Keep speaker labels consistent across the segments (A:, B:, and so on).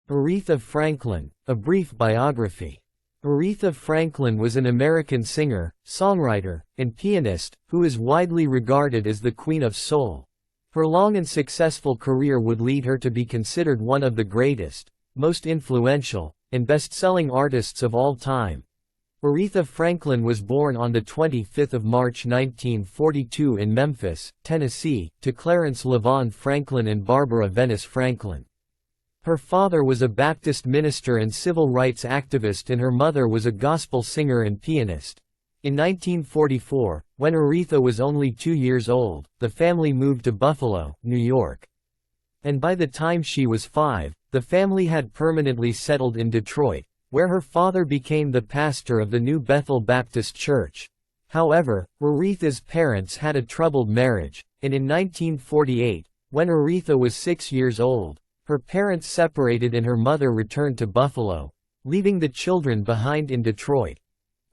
A: Aretha Franklin, a brief biography. Aretha Franklin was an American singer, songwriter, and pianist, who is widely regarded as the Queen of Soul. Her long and successful career would lead her to be considered one of the greatest, most influential, and best-selling artists of all time. Aretha Franklin was born on 25 March 1942 in Memphis, Tennessee, to Clarence LaVaughn Franklin and Barbara Venice Franklin. Her father was a Baptist minister and civil rights activist, and her mother was a gospel singer and pianist. In 1944, when Aretha was only 2 years old, the family moved to Buffalo, New York. And by the time she was 5, the family had permanently settled in Detroit, where her father became the pastor of the New Bethel Baptist Church. However, Aretha's parents had a troubled marriage, and in 1948, when Aretha was 6 years old, her parents separated and her mother returned to Buffalo, leaving the children behind in Detroit.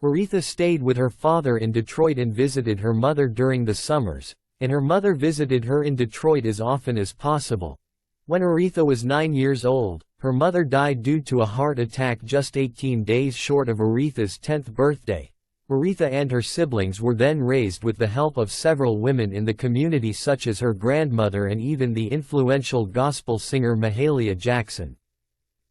A: Aretha stayed with her father in Detroit and visited her mother during the summers, and her mother visited her in Detroit as often as possible. When Aretha was 9 years old, her mother died due to a heart attack just 18 days short of Aretha's 10th birthday. Aretha and her siblings were then raised with the help of several women in the community, such as her grandmother and even the influential gospel singer Mahalia Jackson.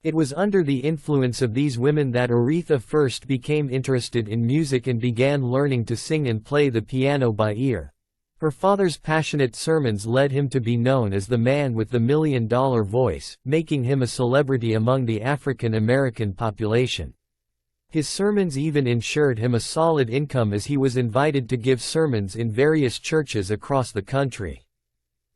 A: It was under the influence of these women that Aretha first became interested in music and began learning to sing and play the piano by ear. Her father's passionate sermons led him to be known as the man with the $1 million voice, making him a celebrity among the African American population. His sermons even ensured him a solid income, as he was invited to give sermons in various churches across the country.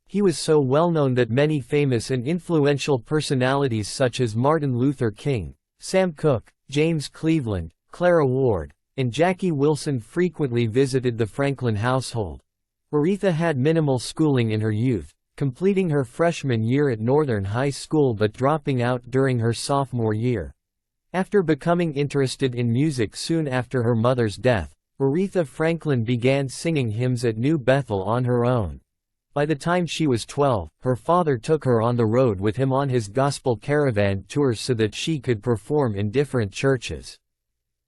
A: He was so well known that many famous and influential personalities such as Martin Luther King, Sam Cooke, James Cleveland, Clara Ward, and Jackie Wilson frequently visited the Franklin household. Aretha had minimal schooling in her youth, completing her freshman year at Northern High School but dropping out during her sophomore year. After becoming interested in music soon after her mother's death, Aretha Franklin began singing hymns at New Bethel on her own. By the time she was 12, her father took her on the road with him on his gospel caravan tours so that she could perform in different churches.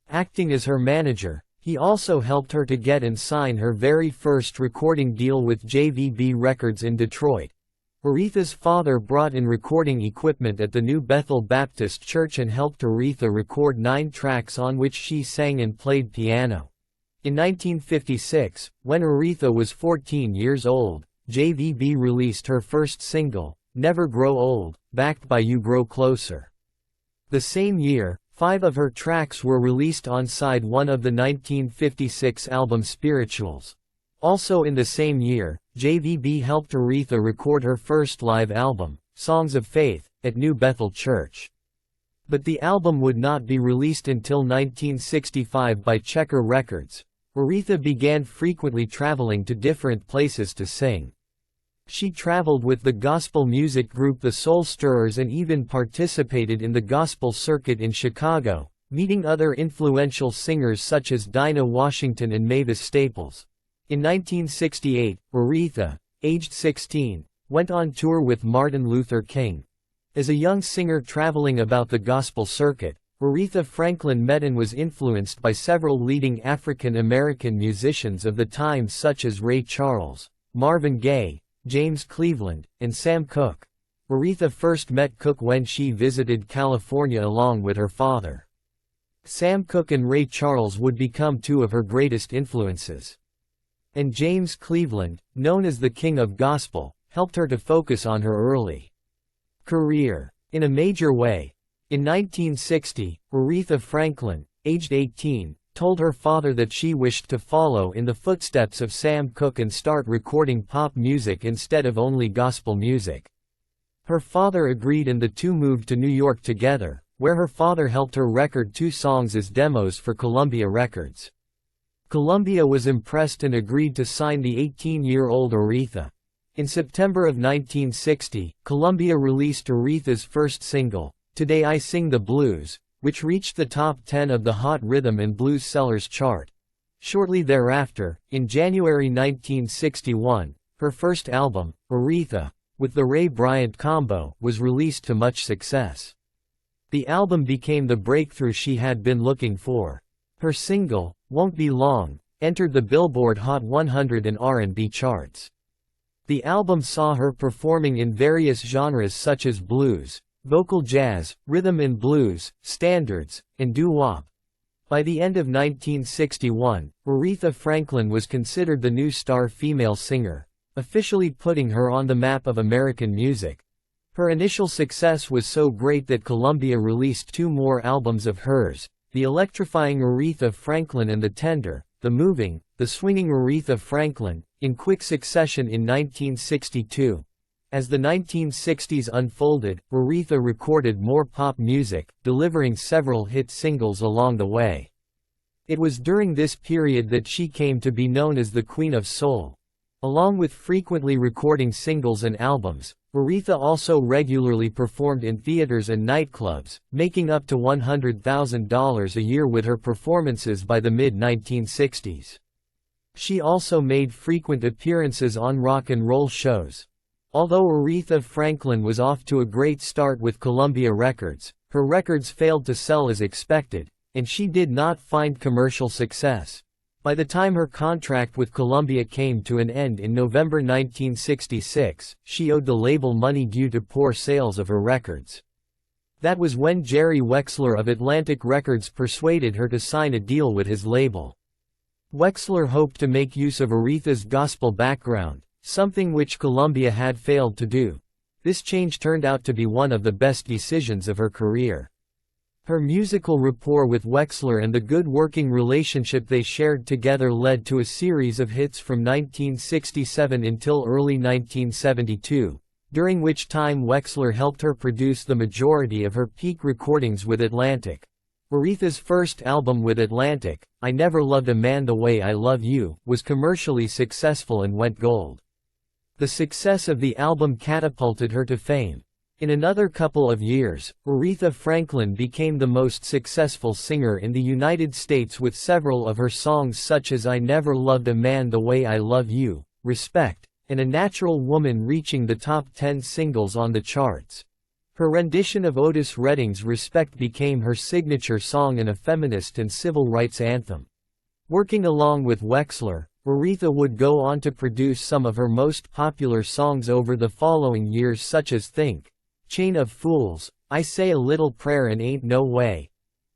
A: Acting as her manager, he also helped her to get and sign her very first recording deal with JVB Records in Detroit. Aretha's father brought in recording equipment at the New Bethel Baptist Church and helped Aretha record 9 tracks on which she sang and played piano. In 1956, when Aretha was 14 years old, JVB released her first single, Never Grow Old, backed by You Grow Closer. The same year, 5 of her tracks were released on side 1 of the 1956 album Spirituals. Also in the same year, JVB helped Aretha record her first live album, Songs of Faith, at New Bethel Church. But the album would not be released until 1965 by Checker Records. Aretha began frequently traveling to different places to sing. She traveled with the gospel music group The Soul Stirrers and even participated in the gospel circuit in Chicago, meeting other influential singers such as Dinah Washington and Mavis Staples. In 1968, Aretha, aged 16, went on tour with Martin Luther King. As a young singer traveling about the gospel circuit, Aretha Franklin met and was influenced by several leading African American musicians of the time such as Ray Charles, Marvin Gaye, James Cleveland, and Sam Cooke. Aretha first met Cooke when she visited California along with her father. Sam Cooke and Ray Charles would become 2 of her greatest influences. And James Cleveland, known as the King of Gospel, helped her to focus on her early career in a major way. In 1960, Aretha Franklin, aged 18, told her father that she wished to follow in the footsteps of Sam Cooke and start recording pop music instead of only gospel music. Her father agreed and the 2 moved to New York together, where her father helped her record 2 songs as demos for Columbia Records. Columbia was impressed and agreed to sign the 18-year-old Aretha. In September of 1960, Columbia released Aretha's first single, Today I Sing the Blues, which reached the top 10 of the Hot Rhythm and Blues Sellers chart. Shortly thereafter, in January 1961, her first album, Aretha, with the Ray Bryant Combo, was released to much success. The album became the breakthrough she had been looking for. Her single, "Won't Be Long," entered the Billboard Hot 100 and R&B charts. The album saw her performing in various genres such as blues, vocal jazz, rhythm and blues, standards, and doo-wop. By the end of 1961, Aretha Franklin was considered the new star female singer, officially putting her on the map of American music. Her initial success was so great that Columbia released 2 more albums of hers, The Electrifying Aretha Franklin and The Tender, The Moving, The Swinging Aretha Franklin, in quick succession in 1962. As the 1960s unfolded, Aretha recorded more pop music, delivering several hit singles along the way. It was during this period that she came to be known as the Queen of Soul. Along with frequently recording singles and albums, Aretha also regularly performed in theaters and nightclubs, making up to $100,000 a year with her performances by the mid-1960s. She also made frequent appearances on rock and roll shows. Although Aretha Franklin was off to a great start with Columbia Records, her records failed to sell as expected, and she did not find commercial success. By the time her contract with Columbia came to an end in November 1966, she owed the label money due to poor sales of her records. That was when Jerry Wexler of Atlantic Records persuaded her to sign a deal with his label. Wexler hoped to make use of Aretha's gospel background, something which Columbia had failed to do. This change turned out to be one of the best decisions of her career. Her musical rapport with Wexler and the good working relationship they shared together led to a series of hits from 1967 until early 1972, during which time Wexler helped her produce the majority of her peak recordings with Atlantic. Aretha's first album with Atlantic, I Never Loved a Man the Way I Love You, was commercially successful and went gold. The success of the album catapulted her to fame. In another couple of years, Aretha Franklin became the most successful singer in the United States with several of her songs such as I Never Loved a Man the Way I Love You, Respect, and A Natural Woman reaching the top 10 singles on the charts. Her rendition of Otis Redding's Respect became her signature song and a feminist and civil rights anthem. Working along with Wexler, Aretha would go on to produce some of her most popular songs over the following years such as Think, Chain of Fools, I Say a Little Prayer and Ain't No Way.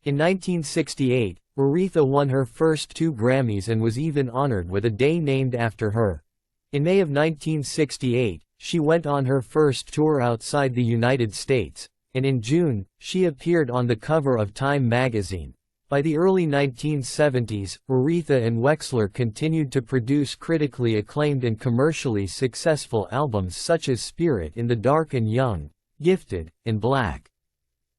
A: In 1968, Aretha won her first 2 Grammys and was even honored with a day named after her. In May of 1968, she went on her first tour outside the United States, and in June, she appeared on the cover of Time magazine. By the early 1970s, Aretha and Wexler continued to produce critically acclaimed and commercially successful albums such as Spirit in the Dark and Young, Gifted, and Black.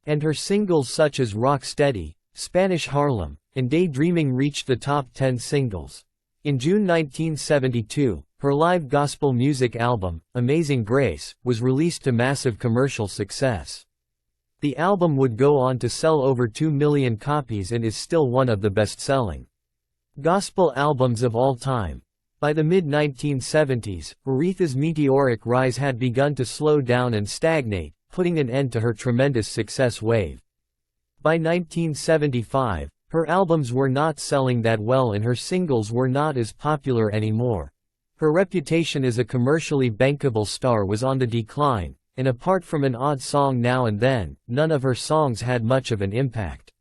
A: And her singles such as Rock Steady, Spanish Harlem, and Daydreaming reached the top 10 singles. In June 1972, her live gospel music album, Amazing Grace, was released to massive commercial success. The album would go on to sell over 2 million copies and is still one of the best-selling gospel albums of all time. By the mid-1970s, Aretha's meteoric rise had begun to slow down and stagnate, putting an end to her tremendous success wave. By 1975, her albums were not selling that well and her singles were not as popular anymore. Her reputation as a commercially bankable star was on the decline, and apart from an odd song now and then, none of her songs had much of an impact.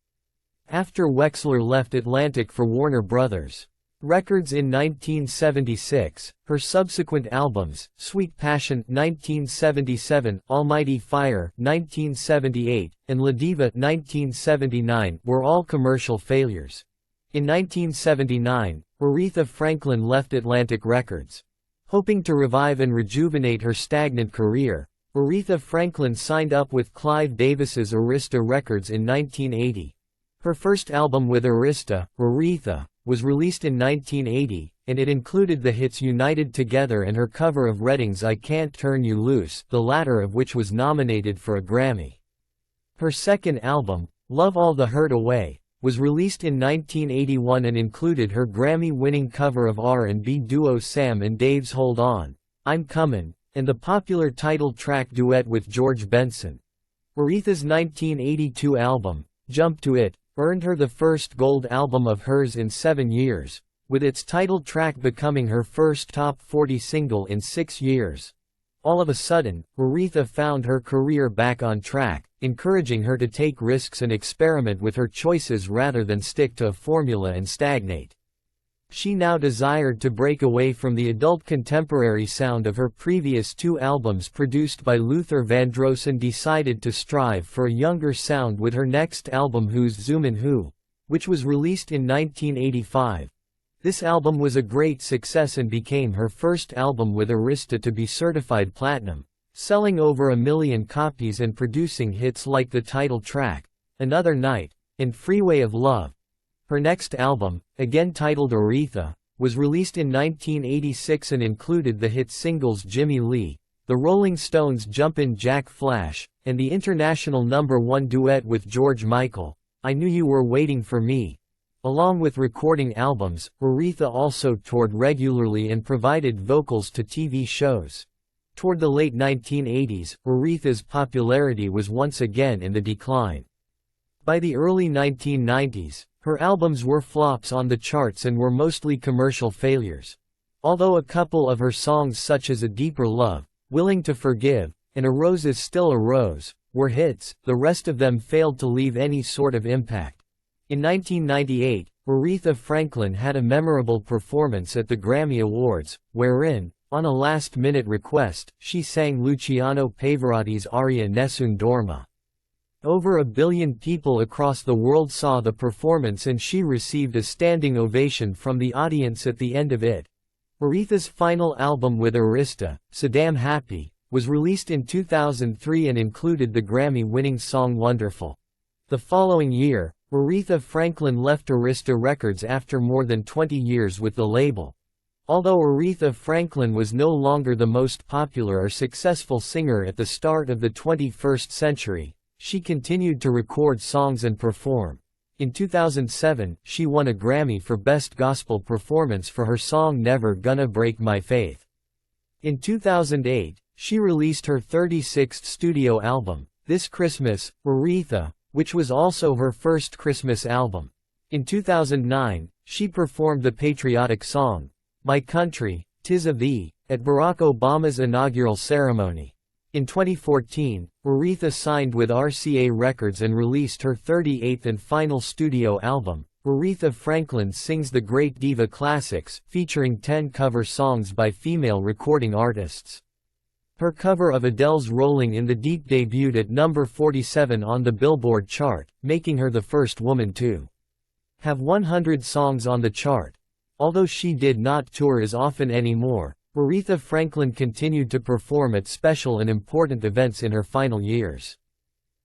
A: After Wexler left Atlantic for Warner Brothers Records in 1976, her subsequent albums, Sweet Passion 1977, Almighty Fire 1978, and La Diva 1979, were all commercial failures. In 1979, Aretha Franklin left Atlantic Records. Hoping to revive and rejuvenate her stagnant career, Aretha Franklin signed up with Clive Davis's Arista Records in 1980. Her first album with Arista, Aretha, was released in 1980, and it included the hits United Together and her cover of Redding's I Can't Turn You Loose, the latter of which was nominated for a Grammy. Her second album, Love All the Hurt Away, was released in 1981 and included her Grammy-winning cover of R&B duo Sam and Dave's Hold On, I'm Comin', and the popular title track duet with George Benson. Aretha's 1982 album, Jump to It, earned her the first gold album of hers in 7 years, with its title track becoming her first top 40 single in 6 years. All of a sudden, Aretha found her career back on track, encouraging her to take risks and experiment with her choices rather than stick to a formula and stagnate. She now desired to break away from the adult contemporary sound of her previous 2 albums produced by Luther Vandross and decided to strive for a younger sound with her next album Who's Zoomin' Who, which was released in 1985. This album was a great success and became her first album with Arista to be certified platinum, selling over 1 million copies and producing hits like the title track, Another Night, and Freeway of Love. Her next album, again titled Aretha, was released in 1986 and included the hit singles Jimmy Lee, The Rolling Stones' Jumpin' Jack Flash, and the international #1 duet with George Michael, I Knew You Were Waiting for Me. Along with recording albums, Aretha also toured regularly and provided vocals to TV shows. Toward the late 1980s, Aretha's popularity was once again in the decline. By the early 1990s, her albums were flops on the charts and were mostly commercial failures. Although a couple of her songs such as A Deeper Love, Willing to Forgive, and A Rose Is Still a Rose, were hits, the rest of them failed to leave any sort of impact. In 1998, Aretha Franklin had a memorable performance at the Grammy Awards, wherein, on a last-minute request, she sang Luciano Pavarotti's aria Nessun Dorma. Over 1 billion people across the world saw the performance and she received a standing ovation from the audience at the end of it. Aretha's final album with Arista, So Damn Happy, was released in 2003 and included the Grammy-winning song Wonderful. The following year, Aretha Franklin left Arista Records after more than 20 years with the label. Although Aretha Franklin was no longer the most popular or successful singer at the start of the 21st century, she continued to record songs and perform. In 2007, she won a Grammy for Best Gospel Performance for her song Never Gonna Break My Faith. In 2008, she released her 36th studio album, This Christmas, Aretha, which was also her first Christmas album. In 2009, she performed the patriotic song, My Country, 'Tis of Thee, at Barack Obama's inaugural ceremony. In 2014, Aretha signed with RCA Records and released her 38th and final studio album, Aretha Franklin Sings the Great Diva Classics, featuring 10 cover songs by female recording artists. Her cover of Adele's Rolling in the Deep debuted at number 47 on the Billboard chart, making her the first woman to have 100 songs on the chart. Although she did not tour as often anymore, Aretha Franklin continued to perform at special and important events in her final years.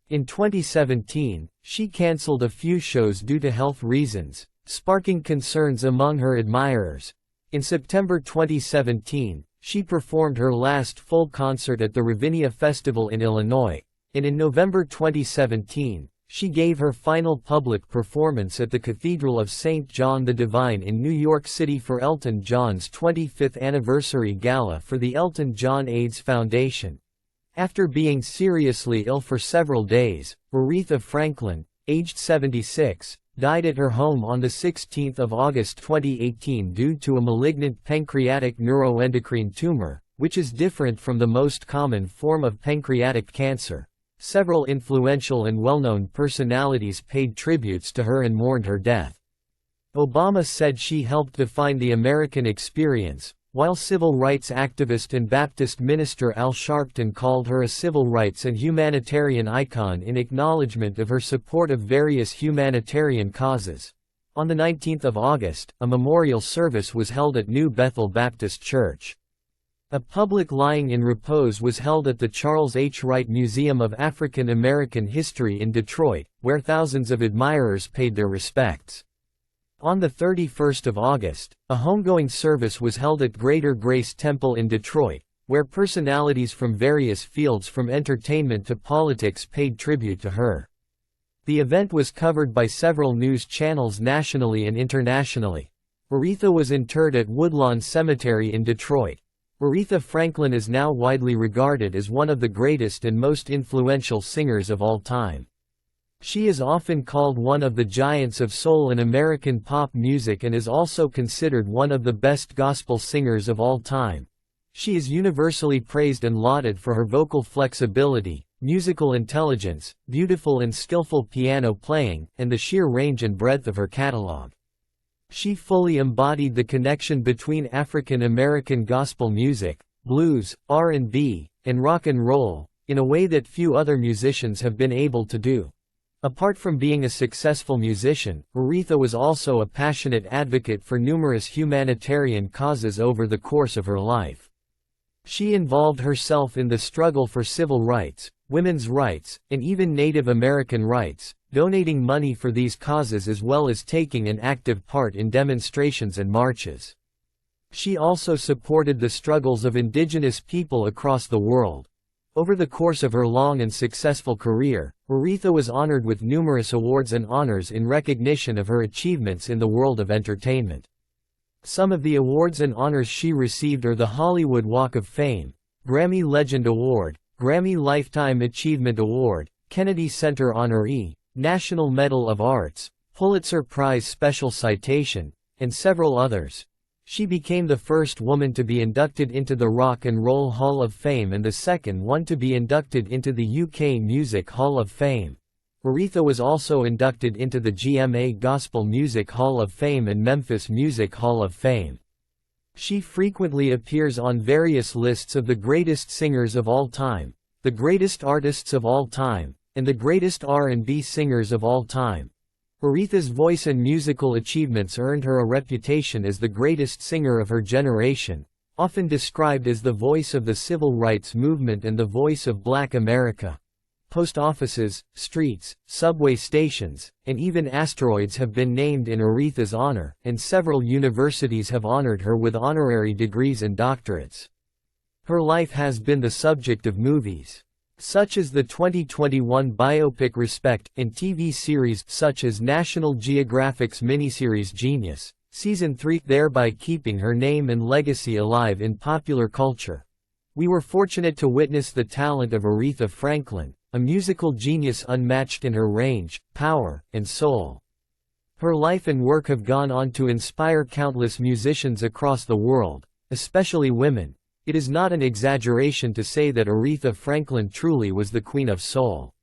A: In 2017, she cancelled a few shows due to health reasons, sparking concerns among her admirers. In September 2017, she performed her last full concert at the Ravinia Festival in Illinois, and in November 2017, she gave her final public performance at the Cathedral of St. John the Divine in New York City for Elton John's 25th anniversary gala for the Elton John AIDS Foundation. After being seriously ill for several days, Aretha Franklin, aged 76, died at her home on 16 August 2018 due to a malignant pancreatic neuroendocrine tumor, which is different from the most common form of pancreatic cancer. Several influential and well-known personalities paid tributes to her and mourned her death. Obama said she helped define the American experience, while civil rights activist and Baptist minister Al Sharpton called her a civil rights and humanitarian icon in acknowledgement of her support of various humanitarian causes. On 19 August, a memorial service was held at New Bethel Baptist Church. A public lying in repose was held at the Charles H. Wright Museum of African American History in Detroit, where thousands of admirers paid their respects. On 31 August, a homegoing service was held at Greater Grace Temple in Detroit, where personalities from various fields from entertainment to politics paid tribute to her. The event was covered by several news channels nationally and internationally. Aretha was interred at Woodlawn Cemetery in Detroit. Aretha Franklin is now widely regarded as one of the greatest and most influential singers of all time. She is often called one of the giants of soul in American pop music and is also considered one of the best gospel singers of all time. She is universally praised and lauded for her vocal flexibility, musical intelligence, beautiful and skillful piano playing, and the sheer range and breadth of her catalog. She fully embodied the connection between African American gospel music, blues, R&B, and rock and roll, in a way that few other musicians have been able to do. Apart from being a successful musician, Aretha was also a passionate advocate for numerous humanitarian causes over the course of her life. She involved herself in the struggle for civil rights, women's rights, and even Native American rights, donating money for these causes as well as taking an active part in demonstrations and marches. She also supported the struggles of indigenous people across the world. Over the course of her long and successful career, Aretha was honored with numerous awards and honors in recognition of her achievements in the world of entertainment. Some of the awards and honors she received are the Hollywood Walk of Fame, Grammy Legend Award, Grammy Lifetime Achievement Award, Kennedy Center Honoree, National Medal of Arts, Pulitzer Prize Special Citation, and several others. She became the first woman to be inducted into the Rock and Roll Hall of Fame and the second one to be inducted into the UK Music Hall of Fame. Aretha was also inducted into the GMA Gospel Music Hall of Fame and Memphis Music Hall of Fame. She frequently appears on various lists of the greatest singers of all time, the greatest artists of all time, and the greatest R&B singers of all time. Aretha's voice and musical achievements earned her a reputation as the greatest singer of her generation, often described as the voice of the civil rights movement and the voice of Black America. Post offices, streets, subway stations, and even asteroids have been named in Aretha's honor, and several universities have honored her with honorary degrees and doctorates. Her life has been the subject of movies, such as the 2021 biopic Respect, and TV series such as National Geographic's miniseries Genius, Season 3, thereby keeping her name and legacy alive in popular culture. We were fortunate to witness the talent of Aretha Franklin, a musical genius unmatched in her range, power, and soul. Her life and work have gone on to inspire countless musicians across the world, especially women. It is not an exaggeration to say that Aretha Franklin truly was the Queen of Soul.